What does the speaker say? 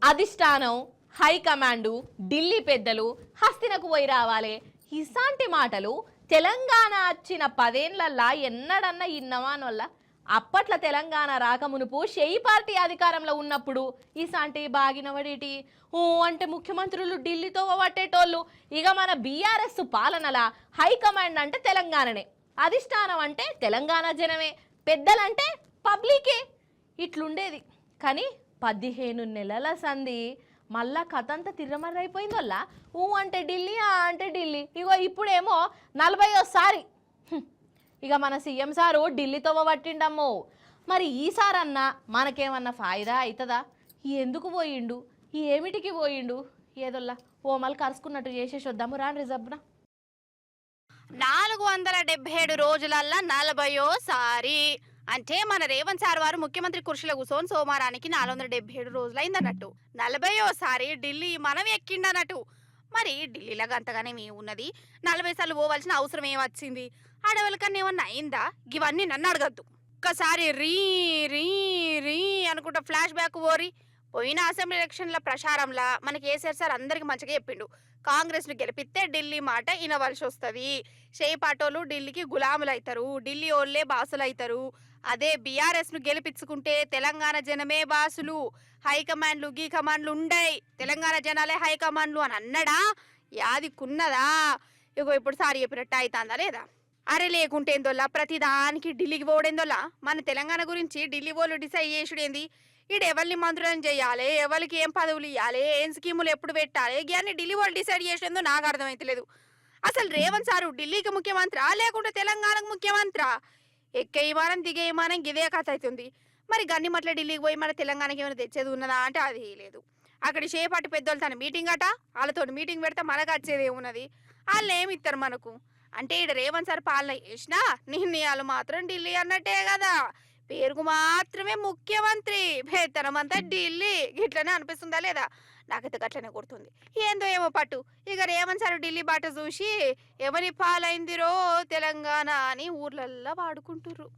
అధిష్టానం హైకమాండు ఢిల్లీ పెద్దలు హస్తినకు పోయి రావాలి. ఇసాంటి మాటలు తెలంగాణ వచ్చిన 10 ఏళ్లల్లా ఎన్నడన్నా ఇన్నవాన్ వల్ల. అప్పట్ల తెలంగాణ రాకమునుపు షెయి పార్టీ అధికారంలో ఉన్నప్పుడు ఇసాంటి బాగినవడేటి అంటే ముఖ్యమంత్రులు ఢిల్లీతో పట్టేటోళ్ళు. ఇక మన బీఆర్ఎస్ పాలనల హైకమాండ్ అంటే తెలంగాణనే, అధిష్టానం అంటే తెలంగాణ జనమే, పెద్దలంటే పబ్లికే. ఇట్లుండేది. కానీ 15 నెలల సంధి మళ్ళా కథంతా తిర్రమర్రైపోయింది వల్ల అంటే ఢిల్లీ అంటే ఢిల్లీ. ఇగో ఇప్పుడేమో 40వ ఇక మన సీఎం సారు ఢిల్లీతో పట్టిండమ్మో. మరి ఈసారన్నా మనకేమన్నా ఫాయిదా అవుతుందా? ఎందుకు పోయిండు, ఏమిటికి పోయిండు? ఏదోల్లా ఓమలు కరుచుకున్నట్టు చేసేసి వద్దాము రాని రిజర్బ్నా. 477 రోజులల్లా 40వ అంటే మన రేవంత్ సార్ వారు ముఖ్యమంత్రి కుర్చీలో కూర్చొని సోమవారానికి 477 రోజులైందన్నట్టు. 40వ ఢిల్లీ మనం ఎక్కిండన్నట్టు. మరి ఢిల్లీలో అంతగానే ఉన్నది, 40 సార్లు పోవాల్సిన అవసరం ఏమొచ్చింది? ఆడవాళ్ళకన్నా ఏమన్నా అయిందా? ఇవన్నీ నన్ను అడగద్దు. ఒక్కసారి రీ రీ రీ అనుకుంటా ఫ్లాష్ బ్యాక్ పోయిన అసెంబ్లీ ఎలక్షన్ల ప్రచారంలా మన కేసీఆర్ సార్ అందరికి మంచిగా చెప్పిండు, కాంగ్రెస్ ను గెలిపిస్తే ఢిల్లీ మాట వినవలసి వస్తుంది, షేయి పాటోలు ఢిల్లీకి గులాములు అవుతారు, ఢిల్లీ ఓళ్లే బాసులు అవుతారు, అదే బీఆర్ఎస్ ను గెలిపించుకుంటే తెలంగాణ జనమే బాసులు, హైకమాండ్లు గీ కమాండ్లు ఉండయి, తెలంగాణ జనాలే హైకమాండ్లు అని అన్నడా? యాదికున్నదా? ఇగో ఇప్పుడు సారి చెప్పినట్టు అవుతుందా లేదా? అరే లేకుంటే ఏందోలా ప్రతి దానికి ఢిల్లీకి పోవడేందోలా? మన తెలంగాణ గురించి ఢిల్లీ వాళ్ళు డిసైడ్ చేసుడేంది? ఈడు ఎవరిని మంత్రులను చేయాలి, ఎవరికి ఏం పదవులు ఇవ్వాలి, ఏం స్కీములు ఎప్పుడు పెట్టాలి, ఇవన్నీ ఢిల్లీ వాళ్ళు డిసైడ్ చేసేందో నాకు అర్థమైతలేదు. అసలు రేవంత్ సారు ఢిల్లీకి ముఖ్యమంత్రా లేకుంటే తెలంగాణకు ముఖ్యమంత్రా? ఎక్కే విమానం దిగే విమానం ఇదే కథ అవుతుంది. మరి గన్నిమట్ల ఢిల్లీకి పోయి మన తెలంగాణకి ఏమైనా తెచ్చేది ఉన్నదా అంటే అది లేదు. అక్కడ షేపాటి పెద్దోళ్ళు తన మీటింగ్ అట, వాళ్ళతో మీటింగ్ పెడితే మనకు వచ్చేది ఏమున్నది? వాళ్ళు ఏమి ఇస్తారు మనకు? అంటే ఇక్కడ రేవంత్ సార్ పాలన చేసినా నిర్ణయాలు మాత్రం ఢిల్లీ అన్నట్టే కదా, పేరుకు మాత్రమే ముఖ్యమంత్రి, వేతనం అంతా ఢిల్లీ. ఇట్లనే అనిపిస్తుందా లేదా? నాకైతే గట్లనే గుర్తుంది. ఏందో ఏమో పట్టు. ఇక రేవంత్ సార్ ఢిల్లీ బాట చూసి ఎవరి పాలైందిరో తెలంగాణ అని ఊర్లల్లో వాడుకుంటుర్రు.